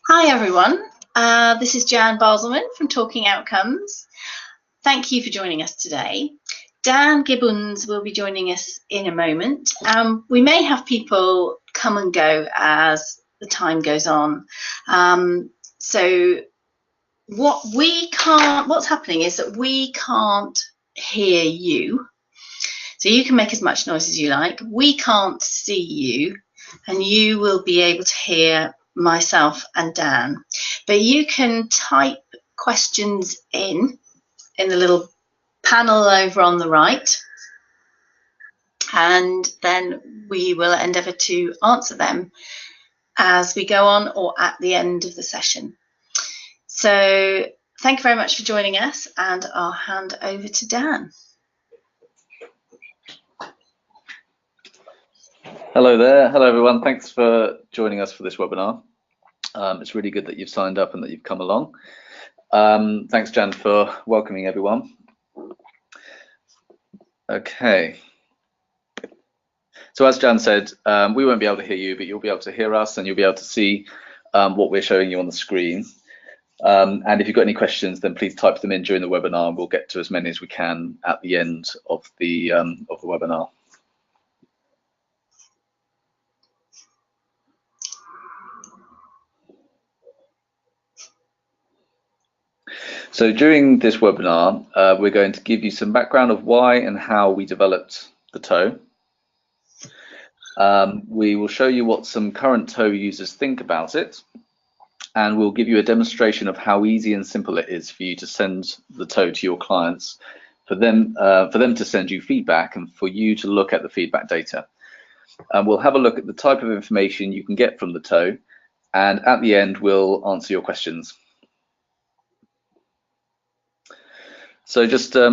Hi everyone, this is Jan Baselman from Talking Outcomes. Thank you for joining us today. Dan Gibbons will be joining us in a moment. We may have people come and go as the time goes on. So what's happening is that we can't hear you. So you can make as much noise as you like. We can't see you, and you will be able to hear myself and Dan. But you can type questions in the little panel over on the right, and then we will endeavour to answer them as we go on or at the end of the session. So thank you very much for joining us, and I'll hand over to Dan. Hello there. Hello, everyone. Thanks for joining us for this webinar. It's really good that you've signed up and that you've come along. Thanks, Jan, for welcoming everyone. Okay. So as Jan said, we won't be able to hear you, but you'll be able to hear us and you'll be able to see what we're showing you on the screen. And if you've got any questions, then please type them in during the webinar and we'll get to as many as we can at the end of the webinar. So during this webinar, we're going to give you some background of why and how we developed the TOE. We will show you what some current TOE users think about it, and we'll give you a demonstration of how easy and simple it is for you to send the TOE to your clients, for them to send you feedback and for you to look at the feedback data. And we'll have a look at the type of information you can get from the TOE, and at the end we'll answer your questions. So just a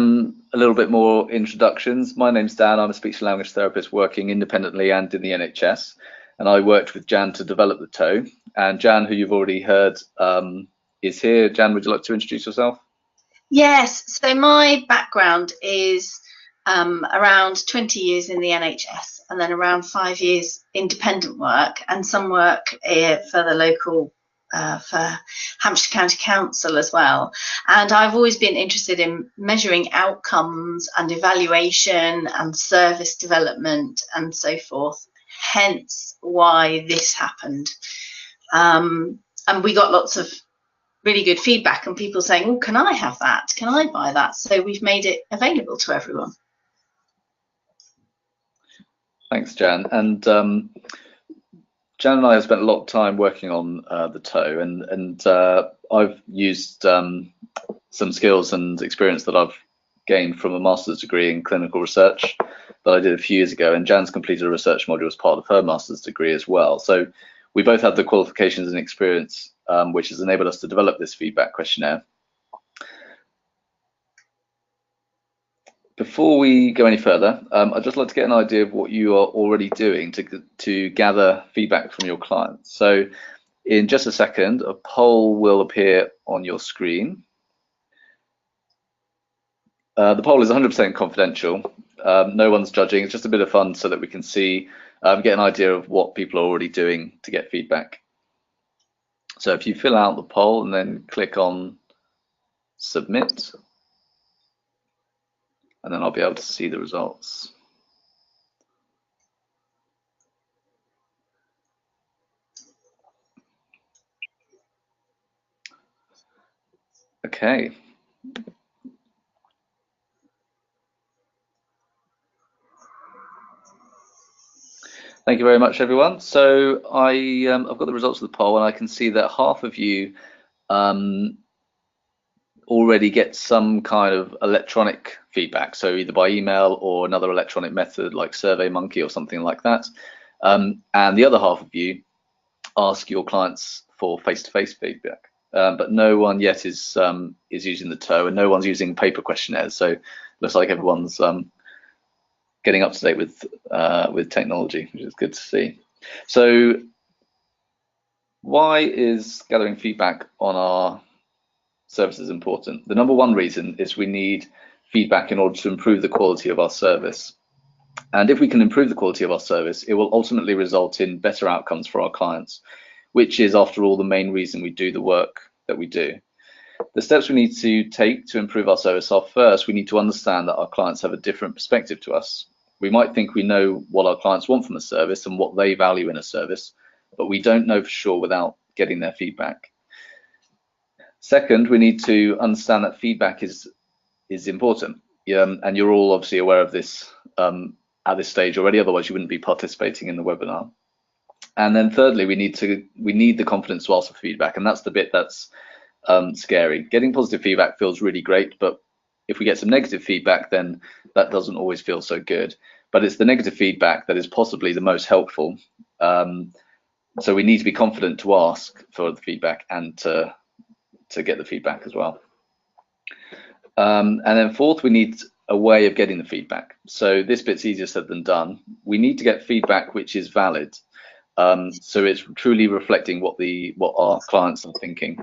little bit more introductions. My name's Dan. I'm a speech and language therapist working independently and in the NHS. And I worked with Jan to develop the TOE. And Jan, who you've already heard, is here. Jan, would you like to introduce yourself? Yes. So my background is around 20 years in the NHS and then around 5 years independent work and some work for the local for Hampshire County Council as well. And I've always been interested in measuring outcomes and evaluation and service development and so forth, hence why this happened. And we got lots of really good feedback and people saying, oh, can I have that? Can I buy that? So we've made it available to everyone. Thanks, Jan. And Jan and I have spent a lot of time working on the TOE, and I've used some skills and experience that I've gained from a master's degree in clinical research that I did a few years ago, and Jan's completed a research module as part of her master's degree as well. So we both have the qualifications and experience which has enabled us to develop this feedback questionnaire. Before we go any further, I'd just like to get an idea of what you are already doing to gather feedback from your clients. So in just a second, a poll will appear on your screen. The poll is 100% confidential. No one's judging. It's just a bit of fun so that we can see, get an idea of what people are already doing to get feedback. So if you fill out the poll and then click on submit, and then I'll be able to see the results. Okay. Thank you very much, everyone. So I've got the results of the poll, and I can see that half of you already get some kind of electronic feedback, so either by email or another electronic method like SurveyMonkey or something like that. And the other half of you ask your clients for face-to-face feedback, but no one yet is using the TOE, and no one's using paper questionnaires. So it looks like everyone's getting up to date with technology, which is good to see. So why is gathering feedback on our services important? The number one reason is we need feedback in order to improve the quality of our service. And if we can improve the quality of our service, it will ultimately result in better outcomes for our clients, which is, after all, the main reason we do the work that we do. The steps we need to take to improve our service are, first, we need to understand that our clients have a different perspective to us. We might think we know what our clients want from a service and what they value in a service, but we don't know for sure without getting their feedback. Second, we need to understand that feedback is important, and you're all obviously aware of this at this stage already, otherwise you wouldn't be participating in the webinar. And then thirdly, we need the confidence to ask for feedback, and that's the bit that's scary. Getting positive feedback feels really great, but if we get some negative feedback, then that doesn't always feel so good. But it's the negative feedback that is possibly the most helpful. So we need to be confident to ask for the feedback and to get the feedback as well. And then fourth, we need a way of getting the feedback. So this bit's easier said than done. We need to get feedback which is valid. So it's truly reflecting what our clients are thinking.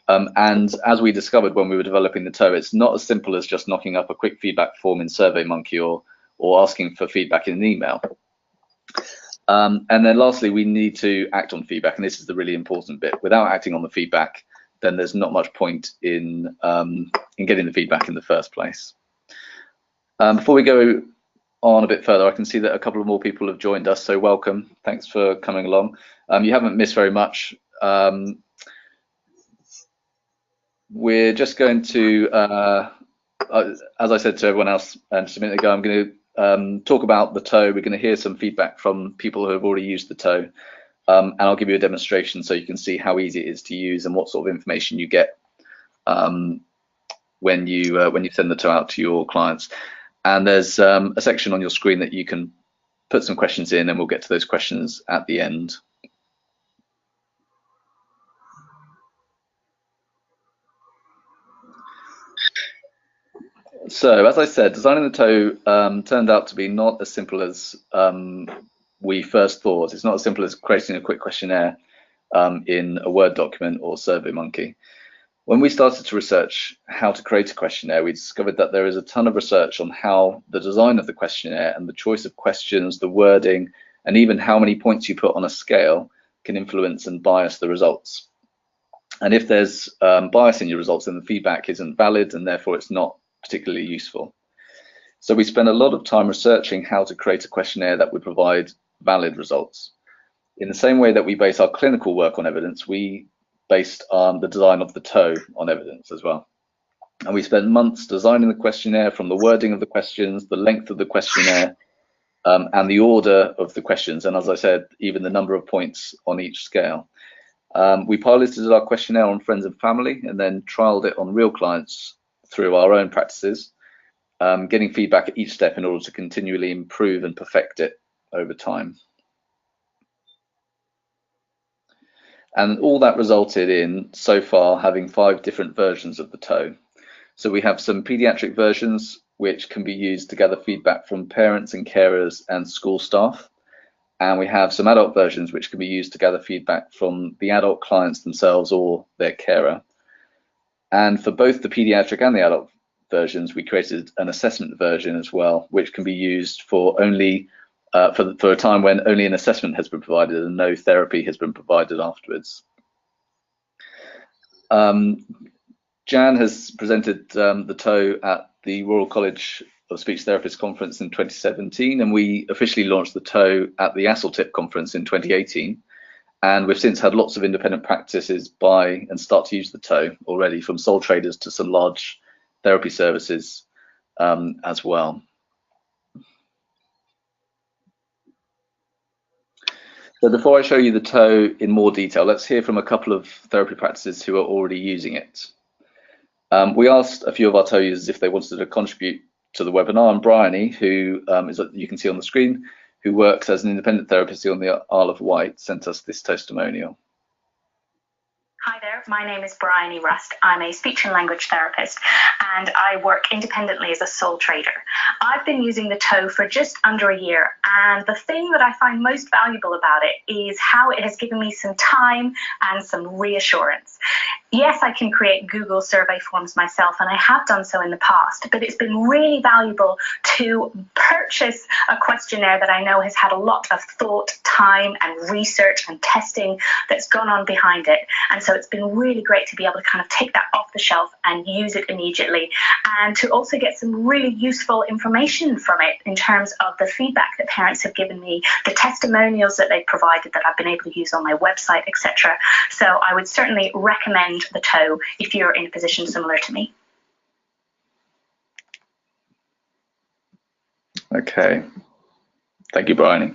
And as we discovered when we were developing the TOE, it's not as simple as just knocking up a quick feedback form in SurveyMonkey or asking for feedback in an email. And then lastly, we need to act on feedback, and this is the really important bit. Without acting on the feedback, then there's not much point in getting the feedback in the first place. Before we go on a bit further, I can see that a couple of more people have joined us, so welcome. Thanks for coming along. You haven't missed very much. We're just going to, as I said to everyone else just a minute ago, I'm going to talk about the TOE. We're going to hear some feedback from people who have already used the TOE, and I'll give you a demonstration so you can see how easy it is to use and what sort of information you get when you send the TOE out to your clients. And there's a section on your screen that you can put some questions in, and we'll get to those questions at the end. So, as I said, designing the TOE turned out to be not as simple as we first thought. It's not as simple as creating a quick questionnaire in a Word document or SurveyMonkey. When we started to research how to create a questionnaire, we discovered that there is a ton of research on how the design of the questionnaire and the choice of questions, the wording, and even how many points you put on a scale can influence and bias the results. And if there's bias in your results, then the feedback isn't valid, and therefore it's not particularly useful. So we spent a lot of time researching how to create a questionnaire that would provide valid results. In the same way that we base our clinical work on evidence, we based the design of the TOE on evidence as well. And we spent months designing the questionnaire, from the wording of the questions, the length of the questionnaire, and the order of the questions. And as I said, even the number of points on each scale. We piloted our questionnaire on friends and family, and then trialed it on real clients through our own practices, getting feedback at each step in order to continually improve and perfect it over time. And all that resulted in, so far, having 5 different versions of the TOE. So we have some pediatric versions which can be used to gather feedback from parents and carers and school staff. And we have some adult versions which can be used to gather feedback from the adult clients themselves or their carer. And for both the pediatric and the adult versions, we created an assessment version as well, which can be used for only for a time when only an assessment has been provided and no therapy has been provided afterwards. Jan has presented the TOE at the Royal College of Speech Therapists Conference in 2017, and we officially launched the TOE at the ASLTIP conference in 2018. And we've since had lots of independent practices buy and start to use the TOE already, from sole traders to some large therapy services as well. So before I show you the TOE in more detail, let's hear from a couple of therapy practices who are already using it. We asked a few of our TOE users if they wanted to contribute to the webinar, and Bryony, who you can see on the screen, who works as an independent therapist on the Isle of Wight, sent us this testimonial. Hi there, my name is Bryony Rust. I'm a speech and language therapist and I work independently as a sole trader. I've been using the TOE for just under a year, and the thing that I find most valuable about it is how it has given me some time and some reassurance. Yes, I can create Google survey forms myself, and I have done so in the past, but it's been really valuable to purchase a questionnaire that I know has had a lot of thought, time, and research and testing that's gone on behind it. And so it's been really great to be able to kind of take that off the shelf and use it immediately, and to also get some really useful information from it in terms of the feedback that parents have given me, the testimonials that they've provided that I've been able to use on my website, etc. So I would certainly recommend the TOE if you're in a position similar to me. Okay, thank you, Bryony.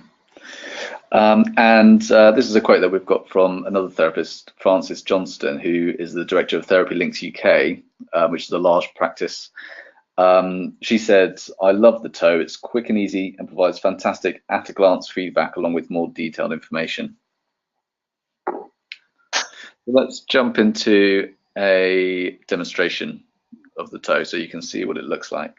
This is a quote that we've got from another therapist, Frances Johnston, who is the director of Therapy Links UK, which is a large practice. She said, "I love the TOE. It's quick and easy and provides fantastic at-a-glance feedback along with more detailed information." Let's jump into a demonstration of the TOE so you can see what it looks like.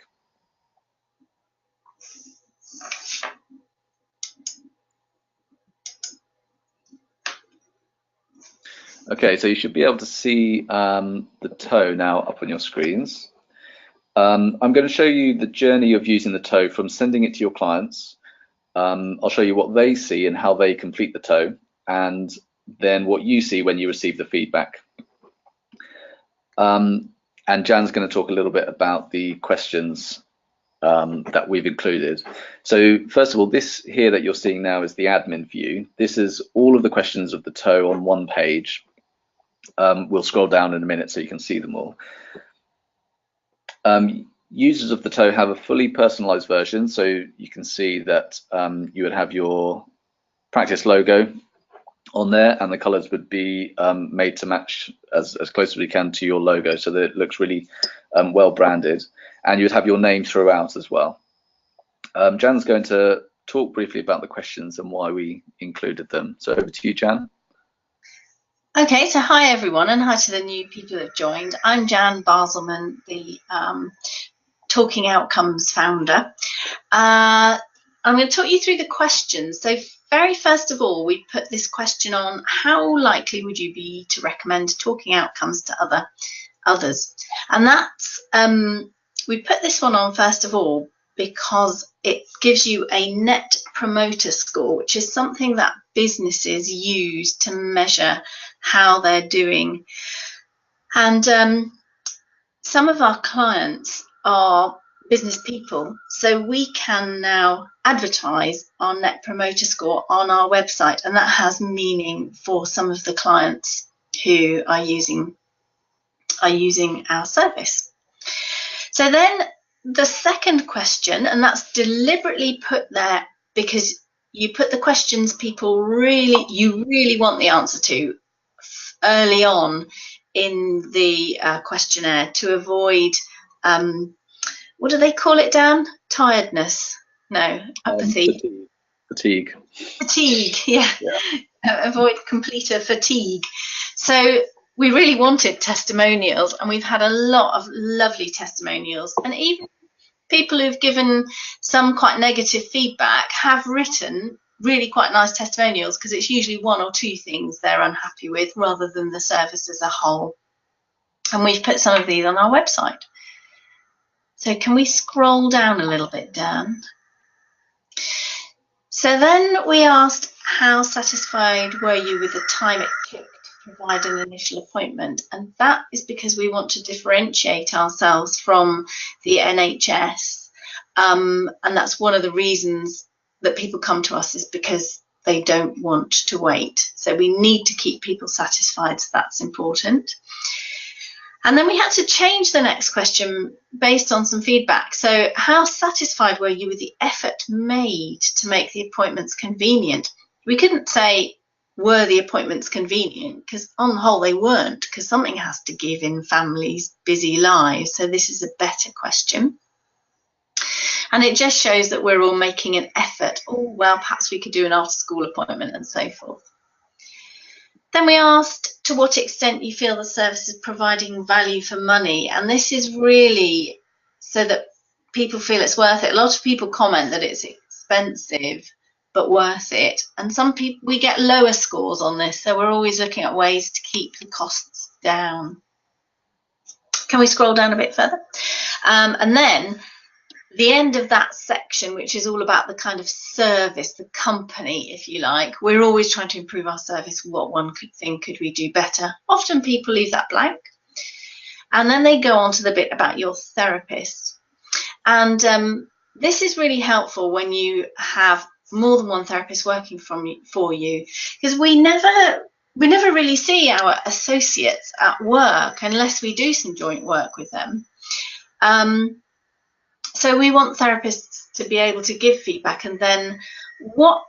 Okay, so you should be able to see the TOE now up on your screens. I'm going to show you the journey of using the TOE from sending it to your clients. I'll show you what they see and how they complete the TOE, and then what you see when you receive the feedback. And Jan's going to talk a little bit about the questions that we've included. So first of all, this here that you're seeing now is the admin view. This is all of the questions of the TOE on one page. We'll scroll down in a minute so you can see them all. Users of the TOE have a fully personalized version, so you can see that you would have your practice logo on there, and the colors would be made to match as close as we can to your logo, so that it looks really well branded, and you would have your name throughout as well. Jan's going to talk briefly about the questions and why we included them. So over to you, Jan. Okay, so hi everyone, and hi to the new people who have joined. I'm Jan Baselman, the Talking Outcomes founder. I'm going to talk you through the questions. So very first of all, we put this question on: how likely would you be to recommend Talking Outcomes to others? And that's we put this one on first of all because it gives you a net promoter score, which is something that businesses use to measure how they're doing. And some of our clients are business people, so we can now advertise our net promoter score on our website, and that has meaning for some of the clients who are using our service. So then the second question, and that's deliberately put there because you put the questions you really want the answer to early on in the questionnaire to avoid what do they call it, Dan? Tiredness? No, apathy. Fatigue. Fatigue, yeah. Avoid completer fatigue. So we really wanted testimonials, and we've had a lot of lovely testimonials, and even people who've given some quite negative feedback have written really quite nice testimonials, because it's usually one or two things they're unhappy with rather than the service as a whole. And we've put some of these on our website. So can we scroll down a little bit, Dan? So then we asked, how satisfied were you with the time it took to provide an initial appointment? And that is because we want to differentiate ourselves from the NHS. And that's one of the reasons that people come to us, is because they don't want to wait. So we need to keep people satisfied, so that's important. And then we had to change the next question based on some feedback. So how satisfied were you with the effort made to make the appointments convenient? We couldn't say, were the appointments convenient? Because on the whole, they weren't, because something has to give in families' busy lives. So this is a better question. And it just shows that we're all making an effort. Oh, well, perhaps we could do an after-school appointment and so forth. Then we asked to what extent you feel the service is providing value for money, and this is really so that people feel it's worth it. A lot of people comment that it's expensive but worth it, and some people, we get lower scores on this, so we're always looking at ways to keep the costs down. Can we scroll down a bit further? And then the end of that section, which is all about the kind of service, the company, if you like, we're always trying to improve our service. What one could think, could we do better? Often people leave that blank. And then they go on to the bit about your therapist. And this is really helpful when you have more than one therapist working for you, because we never really see our associates at work unless we do some joint work with them. So we want therapists to be able to give feedback, and then what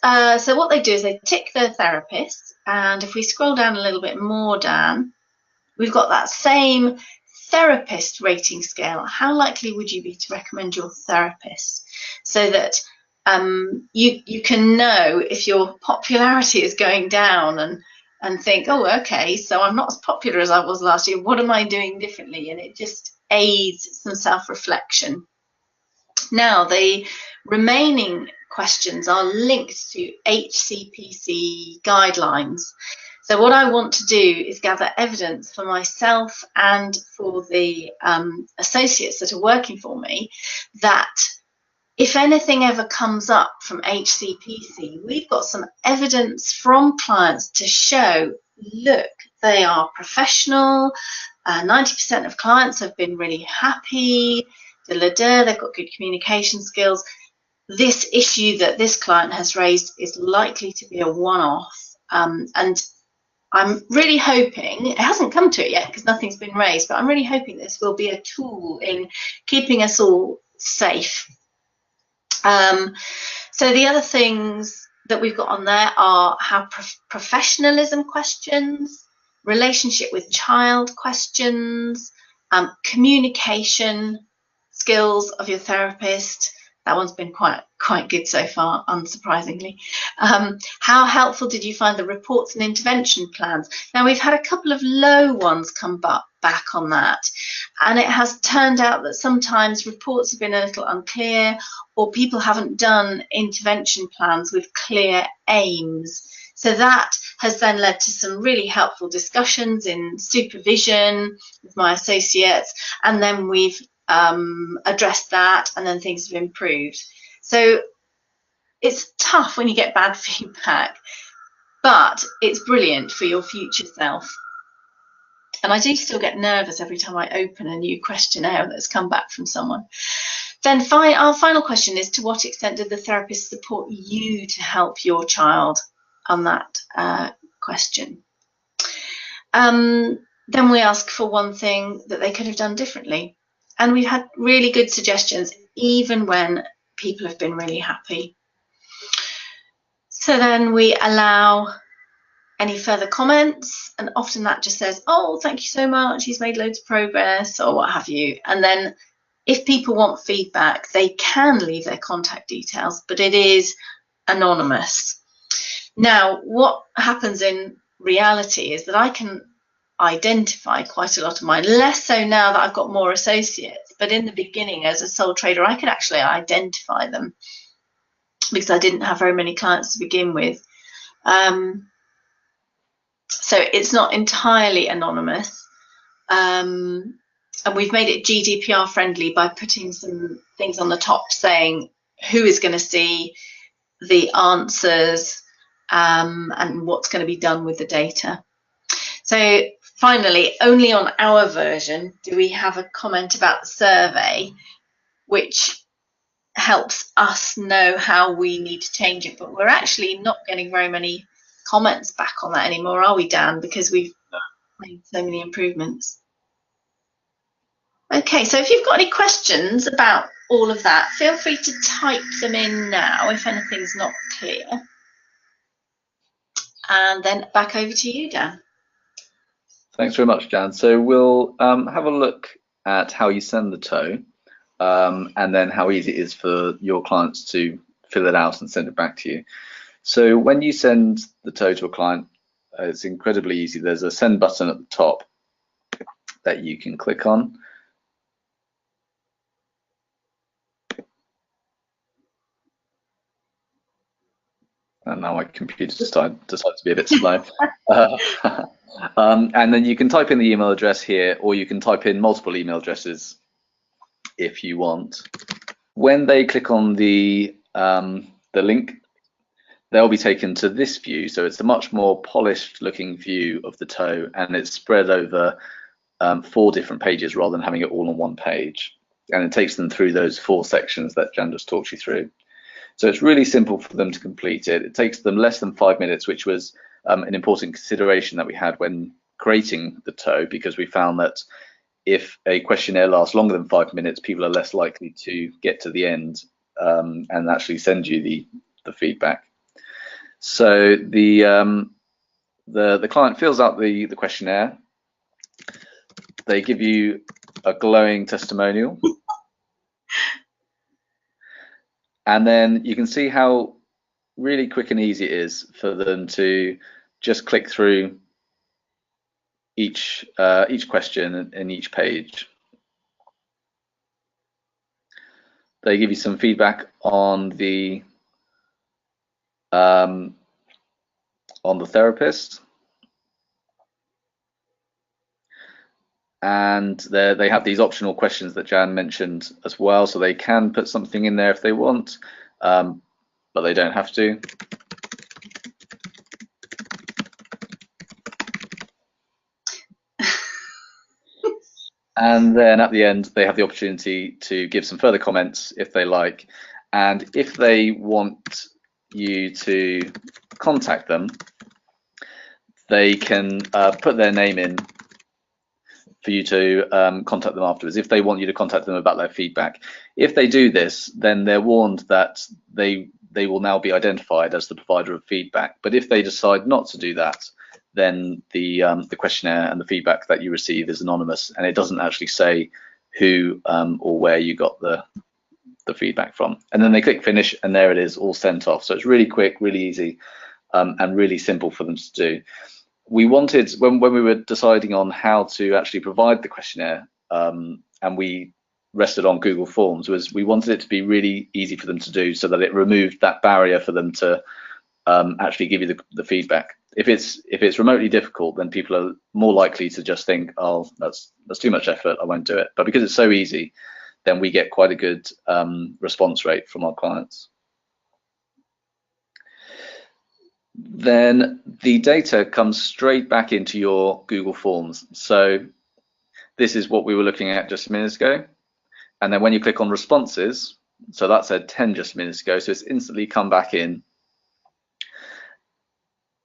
they do is they tick their therapist, and if we scroll down a little bit more, Dan, we've got that same therapist rating scale. How likely would you be to recommend your therapist, so that you can know if your popularity is going down and think, oh, okay, so I'm not as popular as I was last year. What am I doing differently? And it just aids some self-reflection. Now, the remaining questions are linked to HCPC guidelines. So what I want to do is gather evidence for myself and for the associates that are working for me that if anything ever comes up from HCPC, we've got some evidence from clients to show, look, they are professional, 90% of clients have been really happy, they've got good communication skills. This issue that this client has raised is likely to be a one-off. And I'm really hoping, it hasn't come to it yet because nothing's been raised, but I'm really hoping this will be a tool in keeping us all safe. So the other things that we've got on there are how professionalism questions, relationship with child questions, communication skills of your therapist. That one's been quite good so far, unsurprisingly. How helpful did you find the reports and intervention plans? Now, we've had a couple of low ones come back on that, and it has turned out that sometimes reports have been a little unclear, or people haven't done intervention plans with clear aims. So that has then led to some really helpful discussions in supervision with my associates, and then we've addressed that, and then things have improved. So it's tough when you get bad feedback, but it's brilliant for your future self. And I do still get nervous every time I open a new questionnaire that's come back from someone. Then our final question is, to what extent did the therapist support you to help your child on that question? Then we ask for one thing that they could have done differently. And we've had really good suggestions, even when people have been really happy. So then we allow any further comments, and often that just says, oh, thank you so much, he's made loads of progress, or what have you. And then if people want feedback, they can leave their contact details, but it is anonymous. Now, what happens in reality is that I can identify quite a lot of mine, less so now that I've got more associates, but in the beginning as a sole trader I could actually identify them because I didn't have very many clients to begin with. So it's not entirely anonymous, and we've made it GDPR friendly by putting some things on the top saying who is going to see the answers and what's going to be done with the data. So finally, only on our version do we have a comment about the survey, which helps us know how we need to change it. But we're actually not getting very many comments back on that anymore, are we, Dan? Because we've made so many improvements. Okay, so if you've got any questions about all of that, feel free to type them in now if anything's not clear. And then back over to you, Dan. Thanks very much, Jan. So we'll have a look at how you send the TOE, and then how easy it is for your clients to fill it out and send it back to you. So when you send the TOE to a client, It's incredibly easy. There's a send button at the top that you can click on. And now my computer decided to be a bit slow. And then you can type in the email address here, or you can type in multiple email addresses if you want. When they click on the link, they'll be taken to this view. So it's a much more polished looking view of the TOE, and it's spread over 4 different pages rather than having it all on one page. And it takes them through those 4 sections that Jan just talked you through. So it's really simple for them to complete it. It takes them less than 5 minutes, which was an important consideration that we had when creating the TOE, because we found that if a questionnaire lasts longer than 5 minutes, people are less likely to get to the end and actually send you the feedback. So the client fills out the questionnaire. They give you a glowing testimonial. And then you can see how really quick and easy it is for them to just click through each question in each page. They give you some feedback on the therapist, and they have these optional questions that Jan mentioned as well, so they can put something in there if they want, but they don't have to. And then at the end, they have the opportunity to give some further comments if they like, and if they want you to contact them, they can put their name in for you to contact them afterwards if they want you to contact them about their feedback. If they do this, then they're warned that they will now be identified as the provider of feedback. But if they decide not to do that, then the questionnaire and the feedback that you receive is anonymous, and it doesn't actually say who or where you got the feedback from. And then they click finish, and there it is, all sent off. So it's really quick, really easy, and really simple for them to do. We wanted, when we were deciding on how to actually provide the questionnaire, and we rested on Google Forms, was we wanted it to be really easy for them to do, so that it removed that barrier for them to actually give you the feedback. If it's remotely difficult, then people are more likely to just think, oh, that's too much effort, I won't do it. But because it's so easy, then we get quite a good response rate from our clients. Then the data comes straight back into your Google Forms. So this is what we were looking at just a minute ago. And then when you click on responses, so that said 10 just minutes ago, so it's instantly come back in.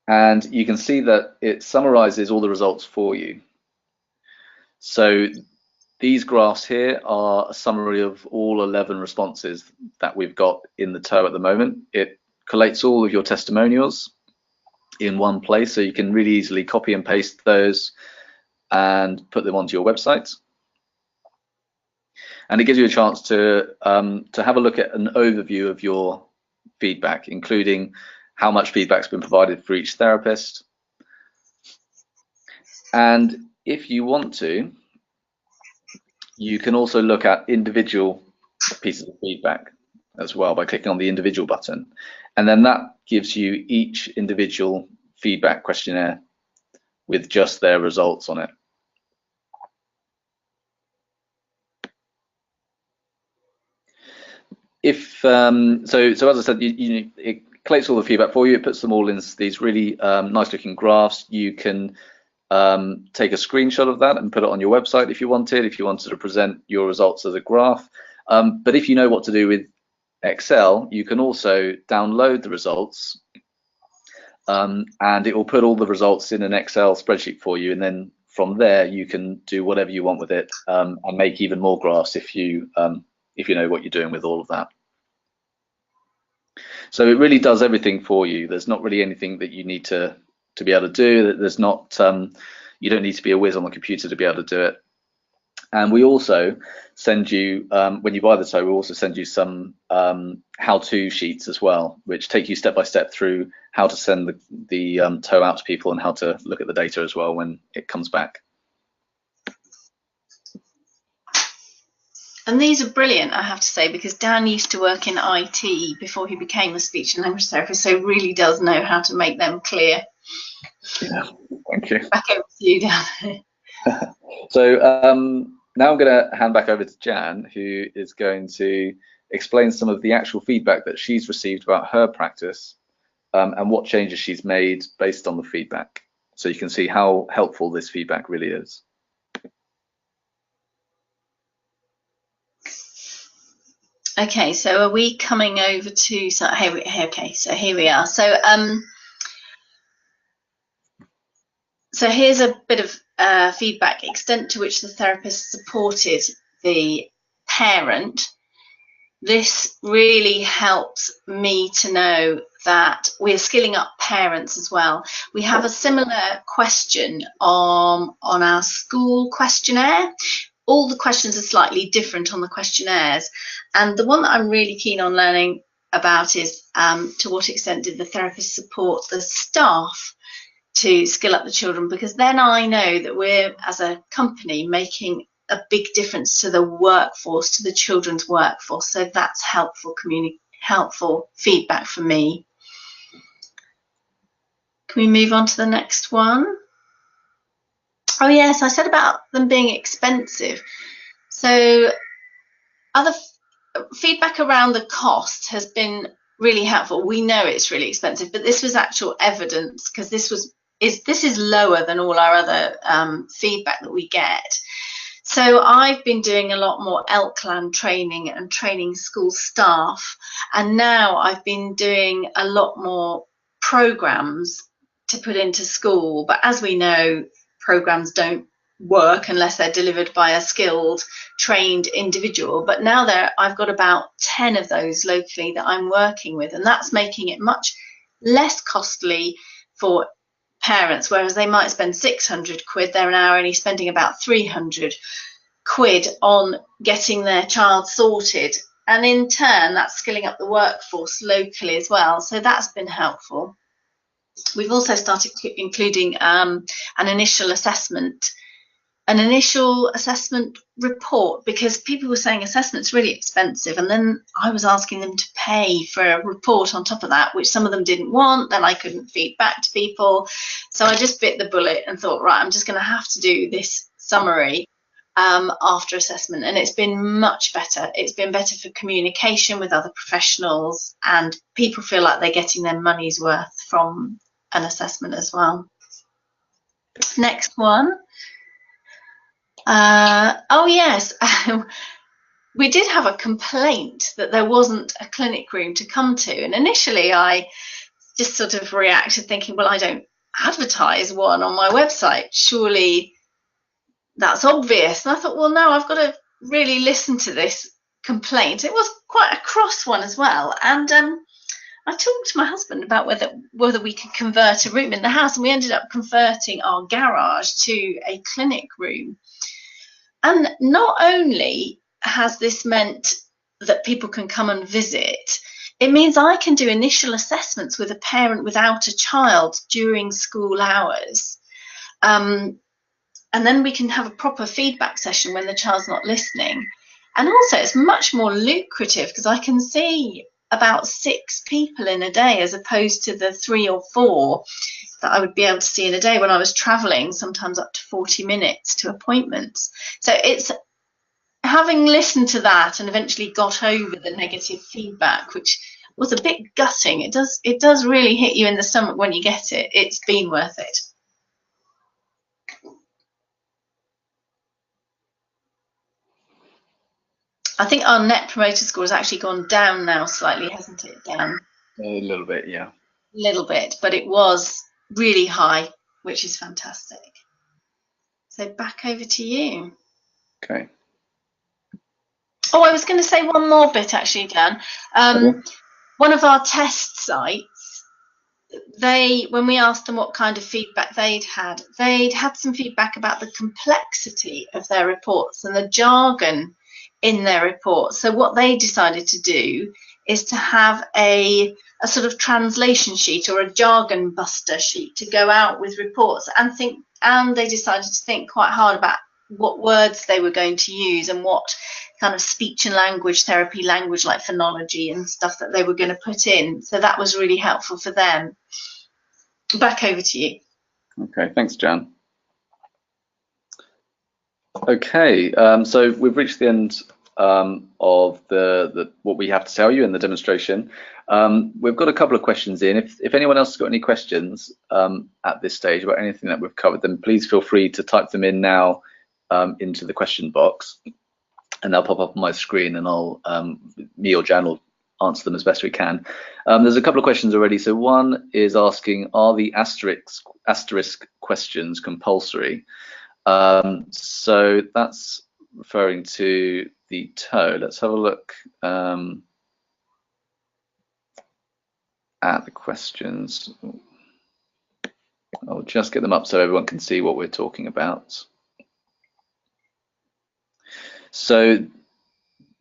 And you can see that it summarizes all the results for you. So these graphs here are a summary of all 11 responses that we've got in the TOE at the moment. It collates all of your testimonials in one place, so you can really easily copy and paste those and put them onto your website. And it gives you a chance to have a look at an overview of your feedback, including how much feedback's been provided for each therapist. And if you want to, you can also look at individual pieces of feedback as well by clicking on the individual button. And then that gives you each individual feedback questionnaire with just their results on it. If so as I said, it collects all the feedback for you. It puts them all in these really nice looking graphs. You can take a screenshot of that and put it on your website if you wanted to present your results as a graph. But if you know what to do with Excel, you can also download the results, and it will put all the results in an Excel spreadsheet for you, and then from there you can do whatever you want with it, and make even more graphs if you know what you're doing with all of that. So it really does everything for you. There's not really anything that you need to be able to do. There's not you don't need to be a whiz on the computer to be able to do it. And we also send you, when you buy the toe, we also send you some how-to sheets as well, which take you step by step through how to send the toe out to people and how to look at the data as well when it comes back. And these are brilliant, I have to say, because Dan used to work in IT before he became a speech and language therapist, so really does know how to make them clear. Yeah, thank you. Back over to you, Dan. So now I'm going to hand back over to Jan, who is going to explain some of the actual feedback that she's received about her practice and what changes she's made based on the feedback. So you can see how helpful this feedback really is. Okay, so are we coming over to, so okay, so here we are. So so here's a bit of feedback: extent to which the therapist supported the parent. This really helps me to know that we're skilling up parents as well. We have a similar question on our school questionnaire. All the questions are slightly different on the questionnaires. And the one that I'm really keen on learning about is to what extent did the therapist support the staff to skill up the children? Because then I know that we're, as a company, making a big difference to the workforce, to the children's workforce. So that's helpful feedback for me. Can we move on to the next one? Oh yes, I said about them being expensive. So other feedback around the cost has been really helpful. We know it's really expensive, but this was actual evidence, because this is lower than all our other feedback that we get. So I've been doing a lot more ELCLAN training and training school staff, and now I've been doing a lot more programs to put into school. But as we know, programs don't work unless they're delivered by a skilled, trained individual. But now I've got about 10 of those locally that I'm working with, and that's making it much less costly for parents, whereas they might spend 600 quid, they're now only spending about 300 quid on getting their child sorted. And in turn, that's skilling up the workforce locally as well. So that's been helpful. We've also started including an initial assessment report, because people were saying assessment's really expensive, and then I was asking them to pay for a report on top of that, which some of them didn't want. Then I couldn't feed back to people, so I just bit the bullet and thought, right, I'm just going to have to do this summary after assessment, and it's been much better. It's been better for communication with other professionals, and people feel like they're getting their money's worth from an assessment as well. Next one. Oh yes, we did have a complaint that there wasn't a clinic room to come to, and initially I just sort of reacted thinking, well, I don't advertise one on my website, surely that's obvious. And I thought, well, no, I've got to really listen to this complaint. It was quite a cross one as well, and I talked to my husband about whether we could convert a room in the house, and we ended up converting our garage to a clinic room. And not only has this meant that people can come and visit, it means I can do initial assessments with a parent without a child during school hours. And then we can have a proper feedback session when the child's not listening. And also it's much more lucrative, because I can see about 6 people in a day, as opposed to the 3 or 4 that I would be able to see in a day when I was traveling, sometimes up to 40 minutes to appointments. So it's having listened to that and eventually got over the negative feedback, which was a bit gutting. It does really hit you in the stomach when you get it. It's been worth it. I think our net promoter score has actually gone down now slightly, hasn't it, Dan? A little bit, yeah. A little bit, but it was really high, which is fantastic. So back over to you. Okay. Oh, I was going to say one more bit actually, Dan. One of our test sites when we asked them what kind of feedback they'd had some feedback about the complexity of their reports and the jargon in their reports. So what they decided to do is to have a sort of translation sheet or a jargon buster sheet to go out with reports, and they decided to think quite hard about what words they were going to use and what kind of speech and language therapy language like phonology and stuff that they were going to put in. So that was really helpful for them. Back over to you. Okay, thanks, Jan. Okay, so we've reached the end of the what we have to tell you in the demonstration. We've got a couple of questions in. If anyone else has got any questions at this stage about anything that we've covered, then please feel free to type them in now into the question box, and they'll pop up on my screen, and I'll me or Jan will answer them as best we can. There's a couple of questions already. So one is asking, are the asterisk questions compulsory? So that's referring to the TOE. Let's have a look at the questions. I'll just get them up so everyone can see what we're talking about. So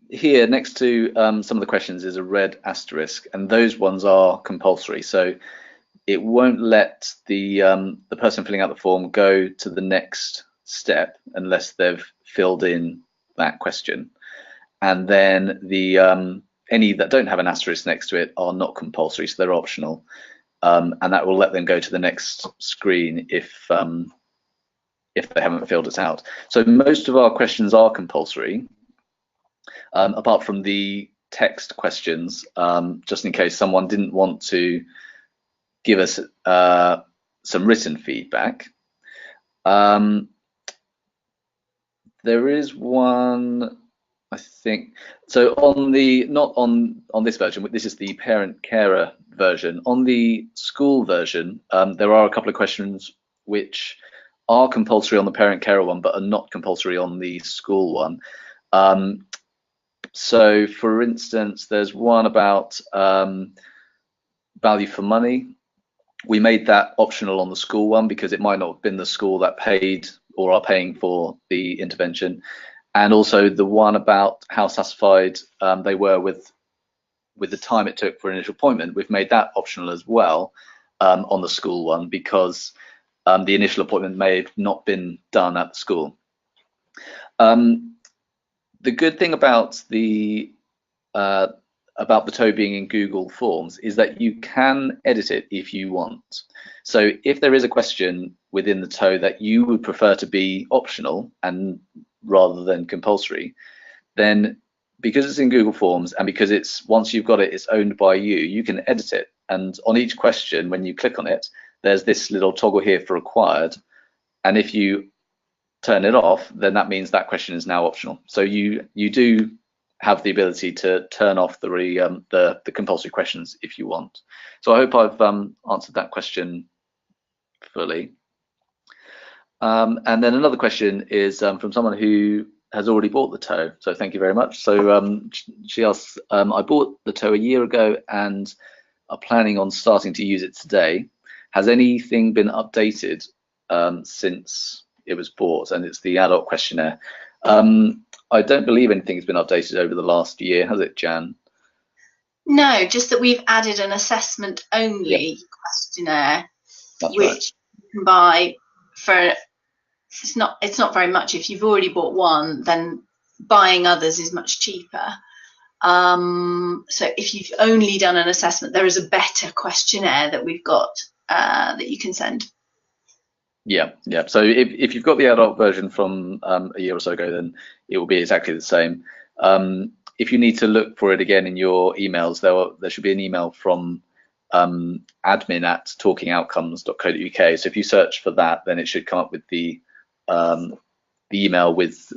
here next to some of the questions is a red asterisk, and those ones are compulsory. So it won't let the person filling out the form go to the next step unless they've filled in that question. And then the any that don't have an asterisk next to it are not compulsory, so they're optional, and that will let them go to the next screen if they haven't filled it out. So most of our questions are compulsory, apart from the text questions, just in case someone didn't want to give us some written feedback. There is one, I think, so on the, not on this version, this is the parent carer version. On the school version, there are a couple of questions which are compulsory on the parent carer one, but are not compulsory on the school one. So for instance, there's one about value for money. We made that optional on the school one because it might not have been the school that paid or are paying for the intervention. And also the one about how satisfied they were with the time it took for an initial appointment, we've made that optional as well on the school one, because the initial appointment may have not been done at the school. The good thing about the TOE being in Google Forms is that you can edit it if you want. So if there is a question within the TOE that you would prefer to be optional and rather than compulsory, then because it's in Google Forms and because it's, once you've got it, it's owned by you, you can edit it. And on each question, when you click on it, there's this little toggle here for required. And if you turn it off, then that means that question is now optional. So you do have the ability to turn off the compulsory questions if you want. So I hope I've answered that question fully. And then another question is from someone who has already bought the TOE. So thank you very much. So she asks, I bought the TOE a year ago and are planning on starting to use it today. Has anything been updated since it was bought? And it's the adult questionnaire. I don't believe anything's been updated over the last year, has it, Jan? No, just that we've added an assessment only questionnaire. That's which right. You can buy for, it's not very much. If you've already bought one, then buying others is much cheaper. So if you've only done an assessment, there is a better questionnaire that we've got that you can send. Yeah. So if you've got the adult version from a year or so ago, then it will be exactly the same. If you need to look for it again in your emails, there should be an email from admin@talkingoutcomes.co.uk. So if you search for that, then it should come up with the email with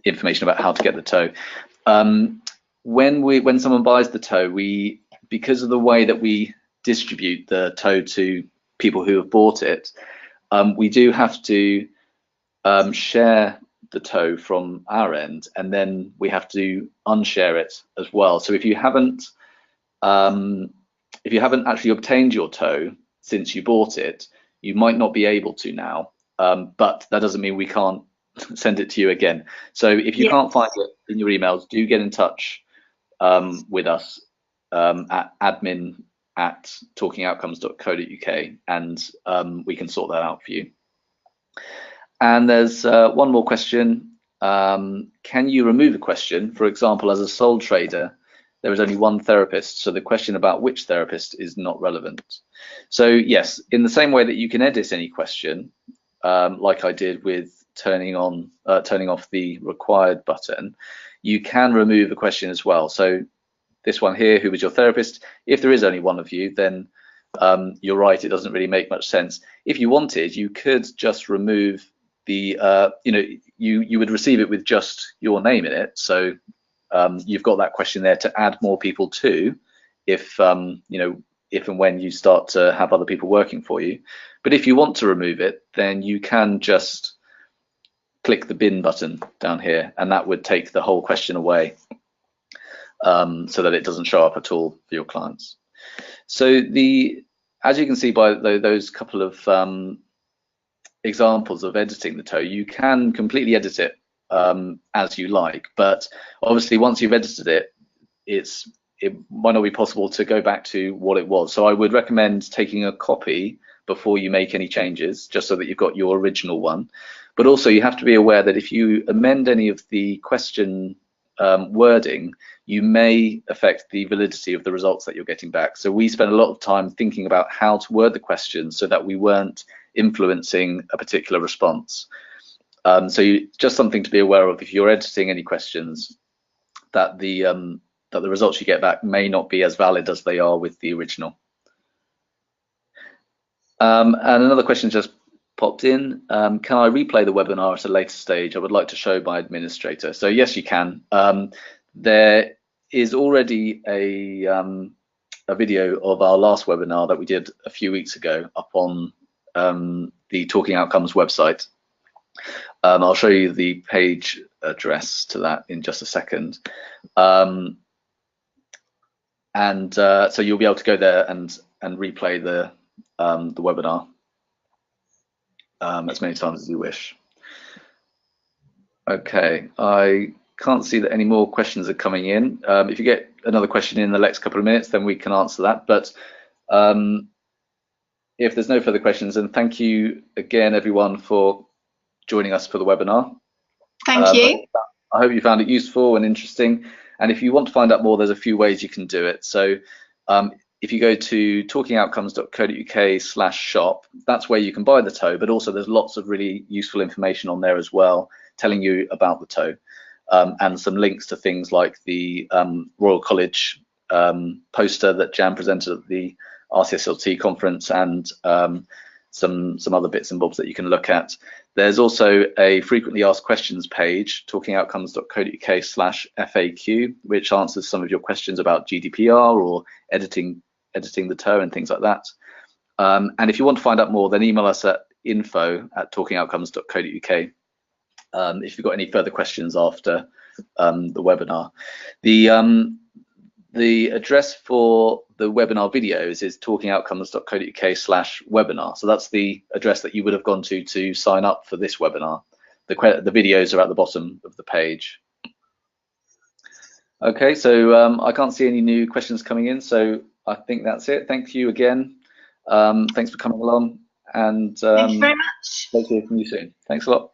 information about how to get the TOE. When someone buys the TOE, because of the way that we distribute the TOE to people who have bought it, we do have to share the TOE from our end, and then we have to unshare it as well. So if you haven't if you haven't actually obtained your TOE since you bought it, you might not be able to now, but that doesn't mean we can't send it to you again. So if you can't find it in your emails, do get in touch with us at admin@talkingoutcomes.co.uk, and we can sort that out for you. And there's one more question. Can you remove a question? For example, as a sole trader, there is only one therapist, so the question about which therapist is not relevant. So yes, in the same way that you can edit any question, like I did with turning off the required button, you can remove a question as well. So this one here, who was your therapist? If there is only one of you, then you're right, it doesn't really make much sense. If you wanted, you could just remove the, you would receive it with just your name in it. So you've got that question there to add more people to, if if and when you start to have other people working for you. But if you want to remove it, then you can just click the bin button down here, and that would take the whole question away, so that it doesn't show up at all for your clients. So as you can see by those couple of examples of editing the TOE, you can completely edit it as you like, but obviously once you've edited it, it might not be possible to go back to what it was. So I would recommend taking a copy before you make any changes, just so that you've got your original one. But also you have to be aware that if you amend any of the question wording, you may affect the validity of the results that you're getting back. So we spent a lot of time thinking about how to word the question so that we weren't influencing a particular response. So just something to be aware of if you're editing any questions, that the results you get back may not be as valid as they are with the original. And another question just popped in. Can I replay the webinar at a later stage? I would like to show my administrator. So yes, you can. There is already a video of our last webinar that we did a few weeks ago up on the Talking Outcomes website. I'll show you the page address to that in just a second. So you'll be able to go there and replay the webinar as many times as you wish. Okay, I can't see that any more questions are coming in. If you get another question in the next couple of minutes, then we can answer that. But if there's no further questions, then thank you again, everyone, for joining us for the webinar. Thank you. I hope you found it useful and interesting. And if you want to find out more, there's a few ways you can do it. So if you go to talkingoutcomes.co.uk/shop, that's where you can buy the TOE, but also there's lots of really useful information on there as well, telling you about the TOE, and some links to things like the Royal College poster that Jan presented at the RCSLT conference, and some other bits and bobs that you can look at. There's also a frequently asked questions page, talkingoutcomes.co.uk/FAQ, which answers some of your questions about GDPR or editing the TOE and things like that. And if you want to find out more, then email us at info@talkingoutcomes.co.uk if you've got any further questions after the webinar. The address for the webinar videos is talkingoutcomes.co.uk/webinar. So that's the address that you would have gone to sign up for this webinar. The videos are at the bottom of the page. Okay, so I can't see any new questions coming in, so I think that's it. Thank you again. Thanks for coming along, and thank you very much. Hope to hear from you soon. Thanks a lot.